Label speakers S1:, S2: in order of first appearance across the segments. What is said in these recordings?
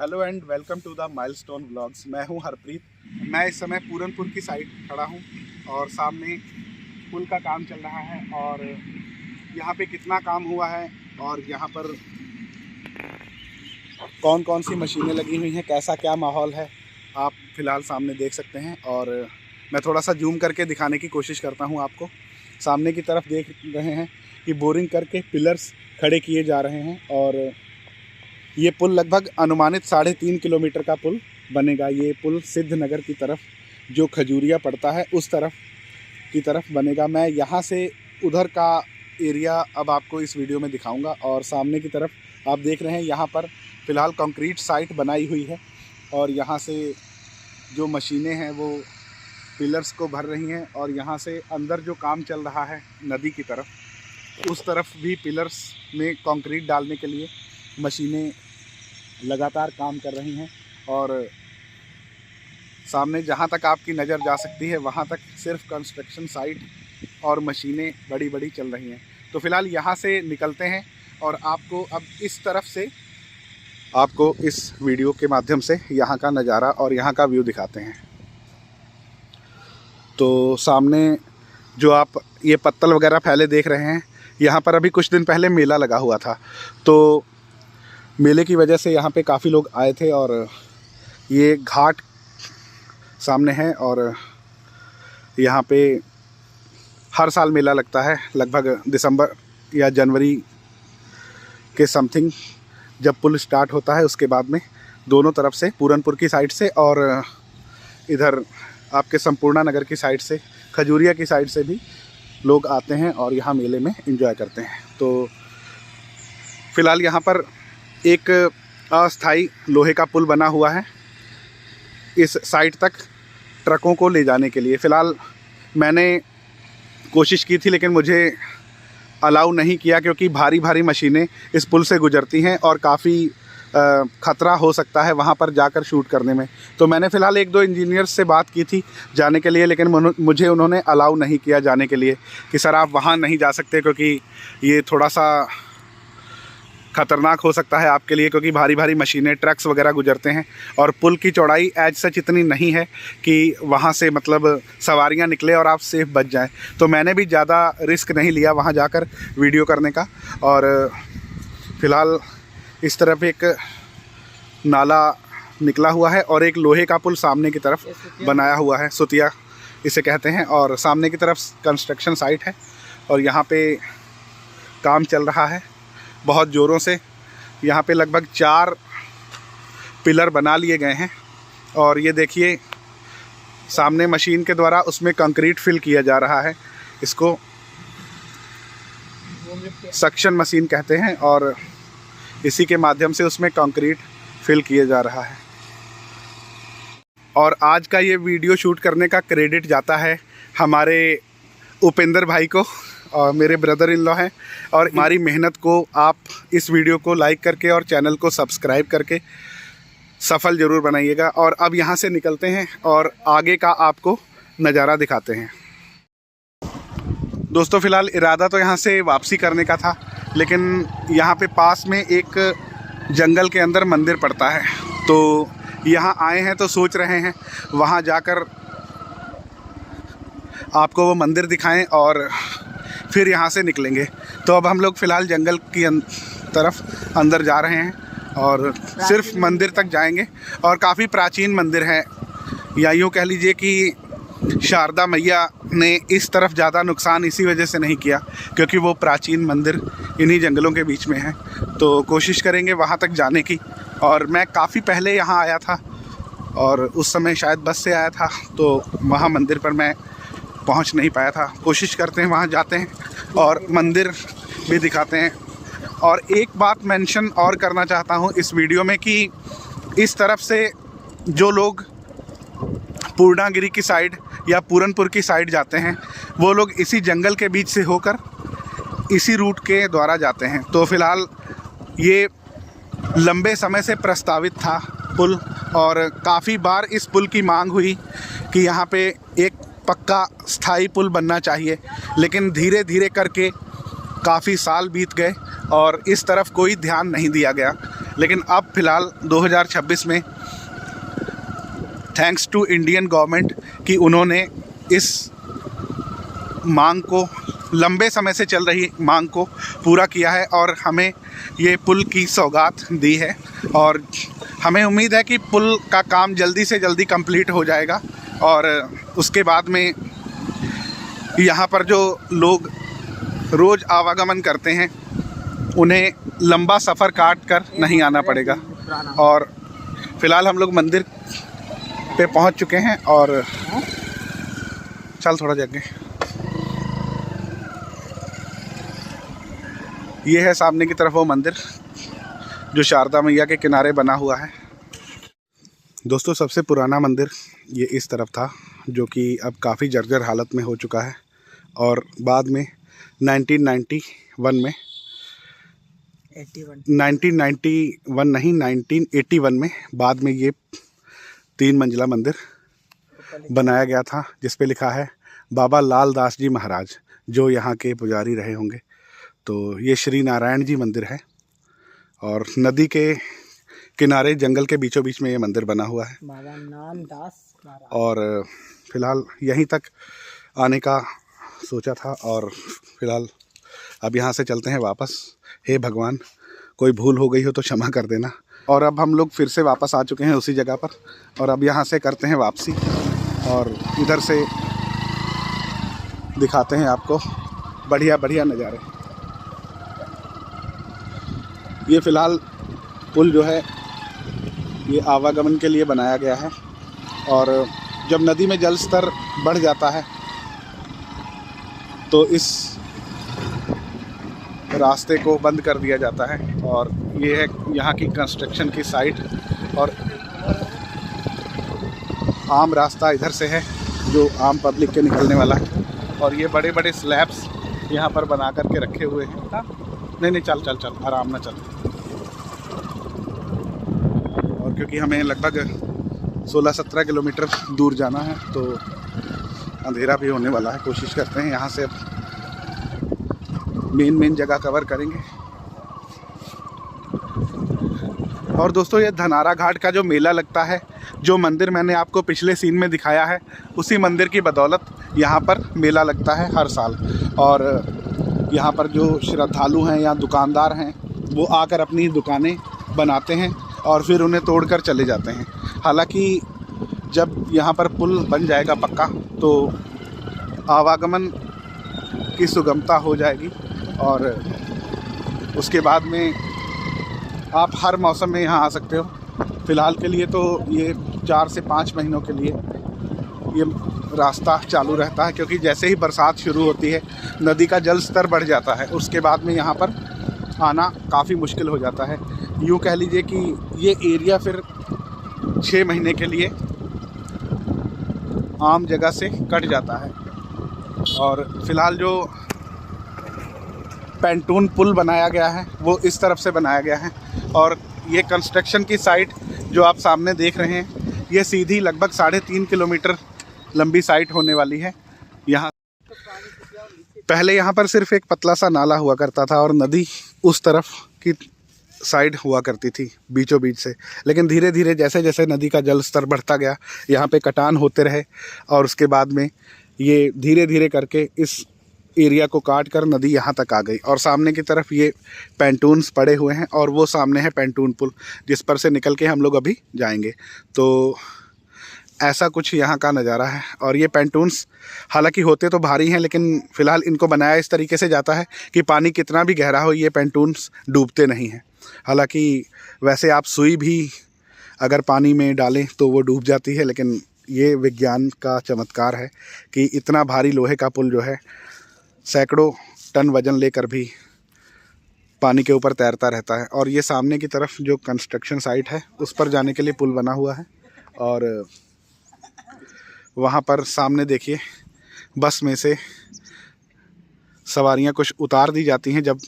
S1: Hello and welcome to the Milestone Vlogs. मैं हूं हरप्रीत। मैं इस समय पूरनपुर की साइड खड़ा हूं और सामने पुल का काम चल रहा है और यहां पे कितना काम हुआ है और यहां पर कौन कौन सी मशीनें लगी हुई हैं, कैसा क्या माहौल है, आप फ़िलहाल सामने देख सकते हैं। और मैं थोड़ा सा जूम करके दिखाने की कोशिश करता हूं आपको। सामने की तरफ देख रहे हैं कि बोरिंग करके पिलर्स खड़े किए जा रहे हैं और ये पुल लगभग अनुमानित 3.5 किलोमीटर का पुल बनेगा। ये पुल सिद्धनगर की तरफ जो खजूरिया पड़ता है उस तरफ की तरफ बनेगा। मैं यहाँ से उधर का एरिया अब आपको इस वीडियो में दिखाऊंगा। और सामने की तरफ आप देख रहे हैं यहाँ पर फ़िलहाल कंक्रीट साइट बनाई हुई है और यहाँ से जो मशीनें हैं वो पिलर्स को भर रही हैं। और यहाँ से अंदर जो काम चल रहा है नदी की तरफ, उस तरफ भी पिलर्स में कंक्रीट डालने के लिए मशीनें लगातार काम कर रही हैं। और सामने जहाँ तक आपकी नज़र जा सकती है वहाँ तक सिर्फ कंस्ट्रक्शन साइट और मशीनें बड़ी बड़ी चल रही हैं। तो फ़िलहाल यहाँ से निकलते हैं और आपको अब इस तरफ से आपको इस वीडियो के माध्यम से यहाँ का नज़ारा और यहाँ का व्यू दिखाते हैं। तो सामने जो आप ये पत्तल वगैरह फैले देख रहे हैं, यहाँ पर अभी कुछ दिन पहले मेला लगा हुआ था। तो मेले की वजह से यहाँ पे काफ़ी लोग आए थे और ये घाट सामने है और यहाँ पे हर साल मेला लगता है लगभग दिसंबर या जनवरी के समथिंग। जब पुल स्टार्ट होता है उसके बाद में दोनों तरफ से, पूरनपुर की साइड से और इधर आपके संपूर्णा नगर की साइड से, खजूरिया की साइड से भी लोग आते हैं और यहाँ मेले में एंजॉय करते हैं। तो फ़िलहाल यहाँ पर एक अस्थाई लोहे का पुल बना हुआ है इस साइड तक ट्रकों को ले जाने के लिए। फ़िलहाल मैंने कोशिश की थी लेकिन मुझे अलाउ नहीं किया क्योंकि भारी भारी मशीनें इस पुल से गुजरती हैं और काफ़ी ख़तरा हो सकता है वहाँ पर जाकर शूट करने में। तो मैंने फ़िलहाल 1-2 इंजीनियर्स से बात की थी जाने के लिए, लेकिन मुझे उन्होंने अलाउ नहीं किया जाने के लिए कि सर आप वहाँ नहीं जा सकते क्योंकि ये थोड़ा सा ख़तरनाक हो सकता है आपके लिए, क्योंकि भारी भारी मशीनें, ट्रक्स वगैरह गुजरते हैं और पुल की चौड़ाई एज सच इतनी नहीं है कि वहाँ से मतलब सवारियाँ निकले और आप सेफ बच जाएं। तो मैंने भी ज़्यादा रिस्क नहीं लिया वहाँ जाकर वीडियो करने का। और फ़िलहाल इस तरफ एक नाला निकला हुआ है और एक लोहे का पुल सामने की तरफ बनाया हुआ है, सुतिया इसे कहते हैं। और सामने की तरफ कंस्ट्रक्शन साइट है और यहाँ पे काम चल रहा है बहुत ज़ोरों से। यहाँ पे लगभग 4 पिलर बना लिए गए हैं और ये देखिए सामने मशीन के द्वारा उसमें कंक्रीट फिल किया जा रहा है। इसको सक्शन मशीन कहते हैं और इसी के माध्यम से उसमें कंक्रीट फिल किया जा रहा है। और आज का ये वीडियो शूट करने का क्रेडिट जाता है हमारे उपेंद्र भाई को, और मेरे ब्रदर इन लॉ हैं। और हमारी मेहनत को आप इस वीडियो को लाइक करके और चैनल को सब्सक्राइब करके सफल ज़रूर बनाइएगा। और अब यहाँ से निकलते हैं और आगे का आपको नज़ारा दिखाते हैं। दोस्तों फ़िलहाल इरादा तो यहाँ से वापसी करने का था, लेकिन यहाँ पे पास में एक जंगल के अंदर मंदिर पड़ता है। तो यहाँ आए हैं तो सोच रहे हैं वहाँ जाकर आपको वो मंदिर दिखाएं और फिर यहाँ से निकलेंगे। तो अब हम लोग फ़िलहाल जंगल की तरफ अंदर जा रहे हैं और सिर्फ मंदिर तक जाएंगे। और काफ़ी प्राचीन मंदिर है, या यूँ कह लीजिए कि शारदा मैया ने इस तरफ ज़्यादा नुकसान इसी वजह से नहीं किया क्योंकि वो प्राचीन मंदिर इन्हीं जंगलों के बीच में है। तो कोशिश करेंगे वहाँ तक जाने की। और मैं काफ़ी पहले यहाँ आया था और उस समय शायद बस से आया था, तो वहाँ मंदिर पर मैं पहुँच नहीं पाया था। कोशिश करते हैं वहाँ जाते हैं और मंदिर भी दिखाते हैं। और एक बात मेंशन और करना चाहता हूँ इस वीडियो में कि इस तरफ से जो लोग पूर्णागिरी की साइड या पूरनपुर की साइड जाते हैं वो लोग इसी जंगल के बीच से होकर इसी रूट के द्वारा जाते हैं। तो फ़िलहाल ये लंबे समय से प्रस्तावित था पुल और काफ़ी बार इस पुल की मांग हुई कि यहाँ पे एक पक्का स्थायी पुल बनना चाहिए, लेकिन धीरे धीरे करके काफ़ी साल बीत गए और इस तरफ कोई ध्यान नहीं दिया गया। लेकिन अब फ़िलहाल 2026 में थैंक्स टू इंडियन गवर्नमेंट कि उन्होंने इस मांग को, लंबे समय से चल रही मांग को पूरा किया है और हमें ये पुल की सौगात दी है। और हमें उम्मीद है कि पुल का काम जल्दी से जल्दी कंप्लीट हो जाएगा और उसके बाद में यहाँ पर जो लोग रोज़ आवागमन करते हैं उन्हें लंबा सफ़र काट कर नहीं आना पड़ेगा। और फ़िलहाल हम लोग मंदिर पे पहुँच चुके हैं और चल थोड़ा जगह, ये है सामने की तरफ वो मंदिर जो शारदा मैया के किनारे बना हुआ है। दोस्तों, सबसे पुराना मंदिर ये इस तरफ था जो कि अब काफ़ी जर्जर हालत में हो चुका है और बाद में 1981 में बाद में ये 3 मंजिला मंदिर बनाया गया था जिस पे लिखा है बाबा लाल दास जी महाराज, जो यहाँ के पुजारी रहे होंगे। तो ये श्री नारायण जी मंदिर है और नदी के किनारे जंगल के बीचों बीच में ये मंदिर बना हुआ है।
S2: बाबा नाम दास
S1: और फ़िलहाल यहीं तक आने का सोचा था और फ़िलहाल अब यहाँ से चलते हैं वापस। हे भगवान, कोई भूल हो गई हो तो क्षमा कर देना। और अब हम लोग फिर से वापस आ चुके हैं उसी जगह पर और अब यहाँ से करते हैं वापसी और इधर से दिखाते हैं आपको बढ़िया बढ़िया नज़ारे। ये फ़िलहाल पुल जो है ये आवागमन के लिए बनाया गया है और जब नदी में जल स्तर बढ़ जाता है तो इस रास्ते को बंद कर दिया जाता है। और ये है यहाँ की कंस्ट्रक्शन की साइट और आम रास्ता इधर से है जो आम पब्लिक के निकलने वाला है। और ये बड़े बड़े स्लैब्स यहाँ पर बना करके रखे हुए हैं। नहीं चल चल चल आराम ना चल। और क्योंकि हमें लगभग 16-17 किलोमीटर दूर जाना है तो अंधेरा भी होने वाला है। कोशिश करते हैं यहाँ से अब मेन जगह कवर करेंगे। और दोस्तों, ये धनारा घाट का जो मेला लगता है, जो मंदिर मैंने आपको पिछले सीन में दिखाया है, उसी मंदिर की बदौलत यहाँ पर मेला लगता है हर साल। और यहाँ पर जो श्रद्धालु हैं या दुकानदार हैं वो आकर अपनी दुकानें बनाते हैं और फिर उन्हें तोड़कर चले जाते हैं। हालांकि जब यहाँ पर पुल बन जाएगा पक्का तो आवागमन की सुगमता हो जाएगी और उसके बाद में आप हर मौसम में यहाँ आ सकते हो। फ़िलहाल के लिए तो ये 4 से 5 महीनों के लिए ये रास्ता चालू रहता है, क्योंकि जैसे ही बरसात शुरू होती है नदी का जल स्तर बढ़ जाता है। उसके बाद में यहाँ पर आना काफ़ी मुश्किल हो जाता है। यूँ कह लीजिए कि ये एरिया फिर 6 महीने के लिए आम जगह से कट जाता है। और फ़िलहाल जो पेंटून पुल बनाया गया है वो इस तरफ से बनाया गया है और ये कंस्ट्रक्शन की साइट जो आप सामने देख रहे हैं ये सीधी लगभग 3.5 किलोमीटर लंबी साइट होने वाली है। यहाँ पहले यहाँ पर सिर्फ एक पतला सा नाला हुआ करता था और नदी उस तरफ की साइड हुआ करती थी बीचों बीच से, लेकिन धीरे धीरे जैसे जैसे नदी का जल स्तर बढ़ता गया यहाँ पे कटान होते रहे और उसके बाद में ये धीरे धीरे करके इस एरिया को काट कर नदी यहाँ तक आ गई। और सामने की तरफ ये पेंटून्स पड़े हुए हैं और वो सामने है पेंटून पुल जिस पर से निकल के हम लोग अभी जाएंगे। तो ऐसा कुछ यहाँ का नज़ारा है। और ये पेंटून्स हालांकि होते तो भारी हैं, लेकिन फ़िलहाल इनको बनाया इस तरीके से जाता है कि पानी कितना भी गहरा हो ये पेंटून्स डूबते नहीं हैं। हालांकि वैसे आप सुई भी अगर पानी में डालें तो वो डूब जाती है, लेकिन ये विज्ञान का चमत्कार है कि इतना भारी लोहे का पुल जो है सैकड़ों टन वज़न लेकर भी पानी के ऊपर तैरता रहता है। और ये सामने की तरफ जो कंस्ट्रक्शन साइट है उस पर जाने के लिए पुल बना हुआ है और वहाँ पर सामने देखिए बस में से सवारियाँ कुछ उतार दी जाती हैं जब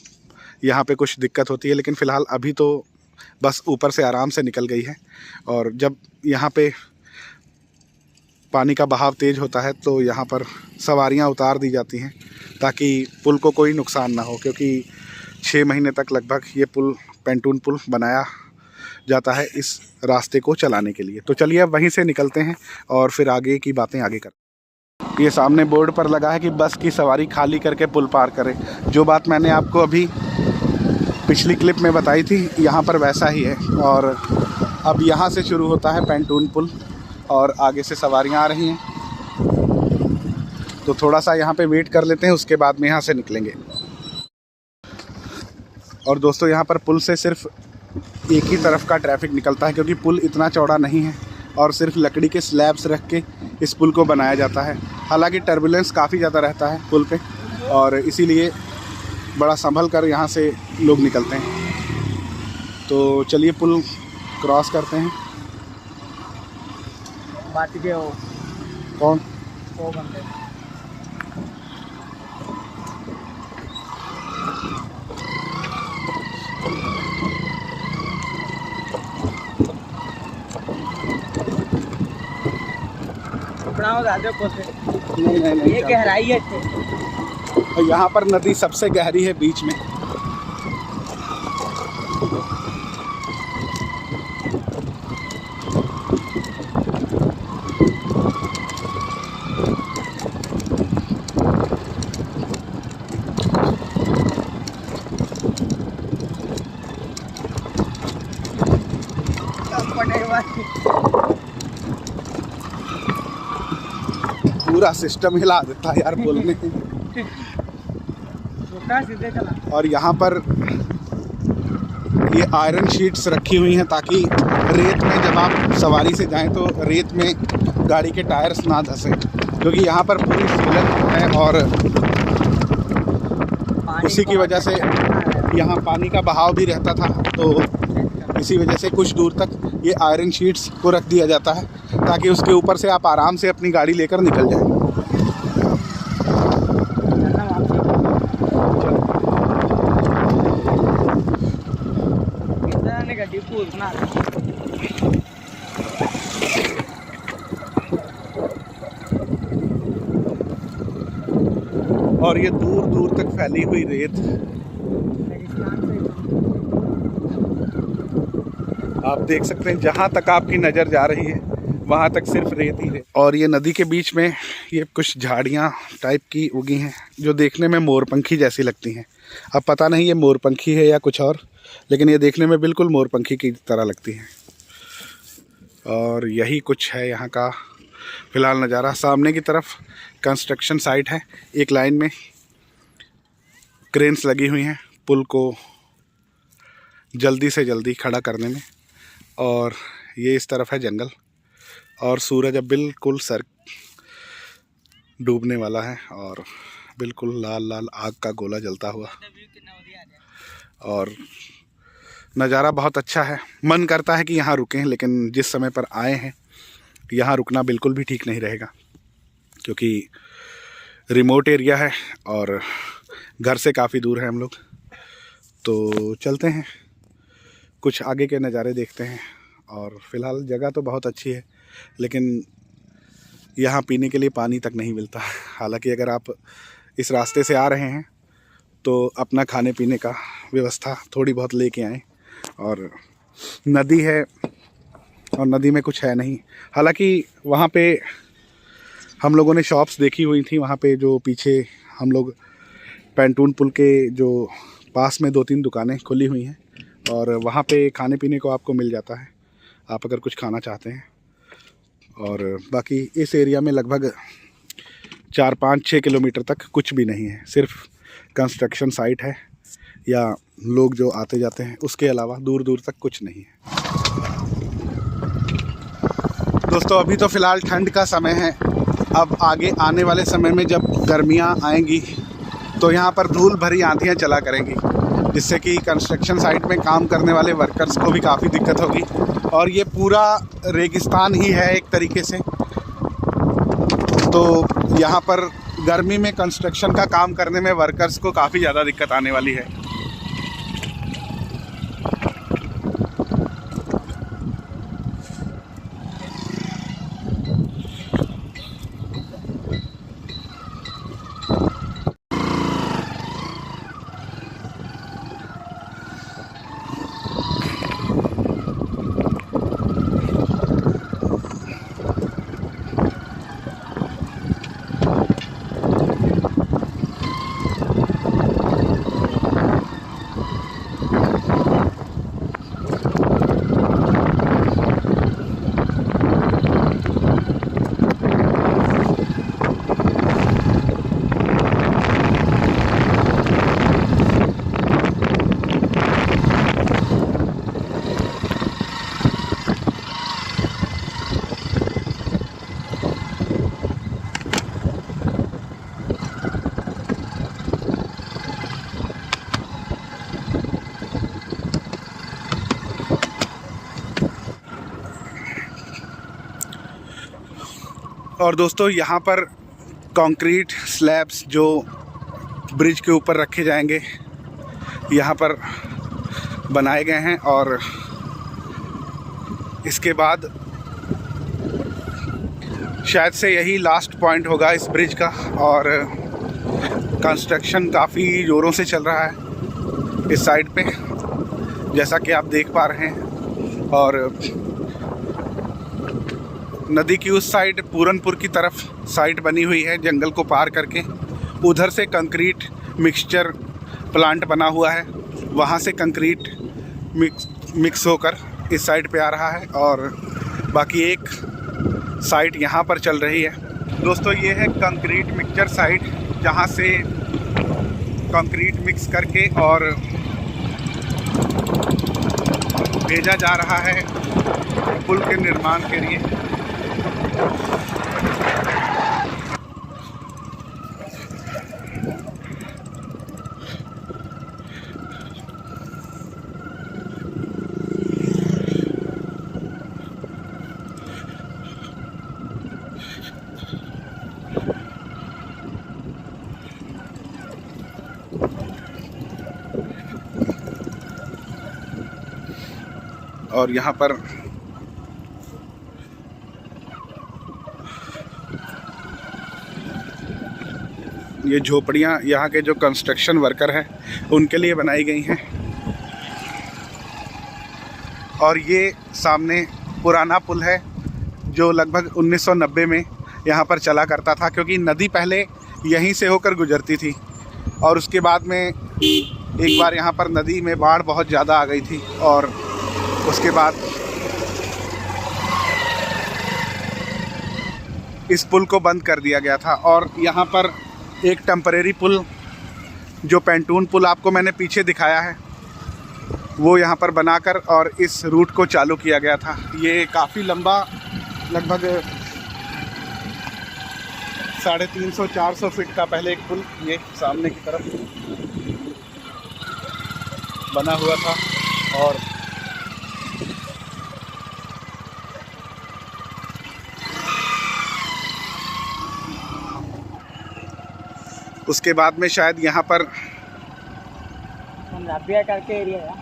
S1: यहाँ पे कुछ दिक्कत होती है, लेकिन फ़िलहाल अभी तो बस ऊपर से आराम से निकल गई है। और जब यहाँ पे पानी का बहाव तेज़ होता है तो यहाँ पर सवारियाँ उतार दी जाती हैं ताकि पुल को कोई नुकसान ना हो, क्योंकि 6 महीने तक लगभग ये पुल पेंटून पुल बनाया जाता है इस रास्ते को चलाने के लिए। तो चलिए अब वहीं से निकलते हैं और फिर आगे की बातें आगे करते हैं। ये सामने बोर्ड पर लगा है कि बस की सवारी खाली करके पुल पार करें। जो बात मैंने आपको अभी पिछली क्लिप में बताई थी, यहाँ पर वैसा ही है। और अब यहाँ से शुरू होता है पैंटून पुल और आगे से सवारियाँ आ रही हैं। तो थोड़ा सा यहाँ पे वेट कर लेते हैं, उसके बाद में यहाँ से निकलेंगे। और दोस्तों यहाँ पर पुल से सिर्फ एक ही तरफ का ट्रैफिक निकलता है, क्योंकि पुल इतना चौड़ा नहीं है और सिर्फ लकड़ी के स्लैब्स रख के इस पुल को बनाया जाता है। हालांकि टर्बुलेंस काफ़ी ज़्यादा रहता है पुल पे, और इसीलिए बड़ा संभल कर यहाँ से लोग निकलते हैं। तो चलिए पुल क्रॉस करते हैं।
S2: बात के हो
S1: कौन
S2: वो बंदे
S1: नहीं,
S2: ये गहराई है।
S1: यहाँ पर नदी सबसे गहरी है बीच में। पूरा सिस्टम हिला देता है यार पुल में।
S2: सीधे चला।
S1: और यहाँ पर ये आयरन शीट्स रखी हुई हैं ताकि रेत में जब आप सवारी से जाएं तो रेत में गाड़ी के टायर्स ना धंसें, क्योंकि यहाँ पर पूरी सोलर है और उसी की वजह से यहाँ पानी का बहाव भी रहता था। तो इसी वजह से कुछ दूर तक ये आयरन शीट्स को रख दिया जाता है ताकि उसके ऊपर से आप आराम से अपनी गाड़ी लेकर निकल जाएं। और ये दूर दूर तक फैली हुई रेत, आप देख सकते हैं जहाँ तक आपकी नज़र जा रही है वहाँ तक सिर्फ रेत ही रेत। और ये नदी के बीच में ये कुछ झाड़ियाँ टाइप की उगी हैं जो देखने में मोरपंखी जैसी लगती हैं। अब पता नहीं ये मोरपंखी है या कुछ और, लेकिन ये देखने में बिल्कुल मोरपंखी की तरह लगती हैं। और यही कुछ है यहाँ का फ़िलहाल नज़ारा। सामने की तरफ कंस्ट्रक्शन साइट है, एक लाइन में क्रेन्स लगी हुई हैं पुल को जल्दी से जल्दी खड़ा करने में। और ये इस तरफ है जंगल, और सूरज अब बिल्कुल सर डूबने वाला है और बिल्कुल लाल लाल आग का गोला जलता हुआ, और नज़ारा बहुत अच्छा है। मन करता है कि यहाँ रुकें, लेकिन जिस समय पर आए हैं यहाँ रुकना बिल्कुल भी ठीक नहीं रहेगा, क्योंकि रिमोट एरिया है और घर से काफ़ी दूर है हम लोग। तो चलते हैं, कुछ आगे के नज़ारे देखते हैं। और फ़िलहाल जगह तो बहुत अच्छी है, लेकिन यहाँ पीने के लिए पानी तक नहीं मिलता। हालांकि अगर आप इस रास्ते से आ रहे हैं तो अपना खाने पीने का व्यवस्था थोड़ी बहुत लेके आएँ। और नदी है और नदी में कुछ है नहीं। हालांकि वहाँ पे हम लोगों ने शॉप्स देखी हुई थी, वहाँ पे जो पीछे हम लोग पैंटून पुल के जो पास में 2-3 दुकानें खुली हुई हैं, और वहाँ पे खाने पीने को आपको मिल जाता है आप अगर कुछ खाना चाहते हैं। और बाकी इस एरिया में लगभग 4-5-6 किलोमीटर तक कुछ भी नहीं है, सिर्फ कंस्ट्रक्शन साइट है या लोग जो आते जाते हैं, उसके अलावा दूर दूर तक कुछ नहीं है। दोस्तों अभी तो फ़िलहाल ठंड का समय है, अब आगे आने वाले समय में जब गर्मियाँ आएंगी तो यहाँ पर धूल भरी आंधियाँ चला करेंगी, जिससे कि कंस्ट्रक्शन साइट में काम करने वाले वर्कर्स को भी काफ़ी दिक्कत होगी। और ये पूरा रेगिस्तान ही है एक तरीके से, तो यहाँ पर गर्मी में कंस्ट्रक्शन का काम करने में वर्कर्स को काफ़ी ज़्यादा दिक्कत आने वाली है। और दोस्तों यहाँ पर कंक्रीट स्लैब्स जो ब्रिज के ऊपर रखे जाएंगे यहाँ पर बनाए गए हैं और इसके बाद शायद से यही लास्ट पॉइंट होगा इस ब्रिज का। और कंस्ट्रक्शन काफ़ी ज़ोरों से चल रहा है इस साइड पे, जैसा कि आप देख पा रहे हैं। और नदी की उस साइड पूरनपुर की तरफ साइट बनी हुई है जंगल को पार करके, उधर से कंक्रीट मिक्सचर प्लांट बना हुआ है, वहाँ से कंक्रीट मिक्स होकर इस साइड पे आ रहा है और बाकी एक साइट यहाँ पर चल रही है। दोस्तों ये है कंक्रीट मिक्सचर साइट, जहाँ से कंक्रीट मिक्स करके और भेजा जा रहा है पुल के निर्माण के लिए। और यहाँ पर ये झोपड़ियाँ यहाँ के जो कंस्ट्रक्शन वर्कर हैं उनके लिए बनाई गई हैं। और ये सामने पुराना पुल है जो लगभग 1990 में यहाँ पर चला करता था, क्योंकि नदी पहले यहीं से होकर गुजरती थी और उसके बाद में एक बार यहाँ पर नदी में बाढ़ बहुत ज़्यादा आ गई थी और उसके बाद इस पुल को बंद कर दिया गया था। और यहाँ पर एक टेम्परेरी पुल, जो पेंटून पुल आपको मैंने पीछे दिखाया है, वो यहाँ पर बनाकर और इस रूट को चालू किया गया था। ये काफ़ी लंबा, लगभग 350-400 फीट का पहले एक पुल ये सामने की तरफ बना हुआ था। और उसके बाद में शायद यहाँ पर
S2: करके एरिया है।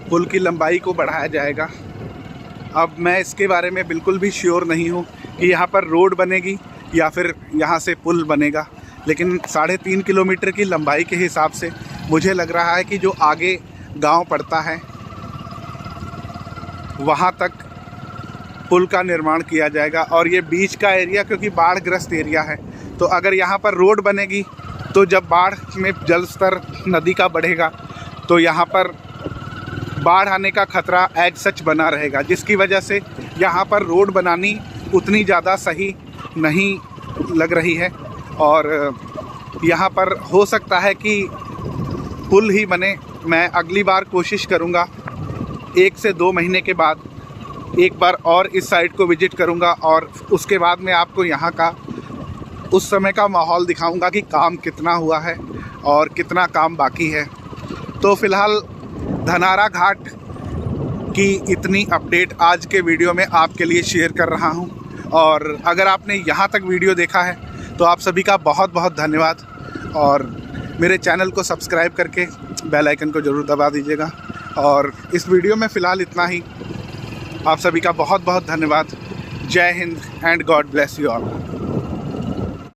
S1: पुल की लंबाई को बढ़ाया जाएगा। अब मैं इसके बारे में बिल्कुल भी श्योर नहीं हूँ कि यहाँ पर रोड बनेगी या फिर यहाँ से पुल बनेगा, लेकिन 3.5 किलोमीटर की लंबाई के हिसाब से मुझे लग रहा है कि जो आगे गांव पड़ता है वहाँ तक पुल का निर्माण किया जाएगा। और ये बीच का एरिया क्योंकि बाढ़ग्रस्त एरिया है, तो अगर यहाँ पर रोड बनेगी तो जब बाढ़ में जल स्तर नदी का बढ़ेगा तो यहाँ पर बाढ़ आने का खतरा एज सच बना रहेगा, जिसकी वजह से यहाँ पर रोड बनानी उतनी ज़्यादा सही नहीं लग रही है। और यहाँ पर हो सकता है कि पुल ही बने। मैं अगली बार कोशिश करूँगा 1 से 2 महीने के बाद एक बार और इस साइट को विज़िट करूँगा और उसके बाद में आपको यहाँ का उस समय का माहौल दिखाऊँगा कि काम कितना हुआ है और कितना काम बाकी है। तो फ़िलहाल धनारा घाट की इतनी अपडेट आज के वीडियो में आपके लिए शेयर कर रहा हूँ। और अगर आपने यहाँ तक वीडियो देखा है तो आप सभी का बहुत बहुत धन्यवाद। और मेरे चैनल को सब्सक्राइब करके बेल आइकन को ज़रूर दबा दीजिएगा। और इस वीडियो में फ़िलहाल इतना ही। आप सभी का बहुत बहुत धन्यवाद। जय Hind and God bless you all.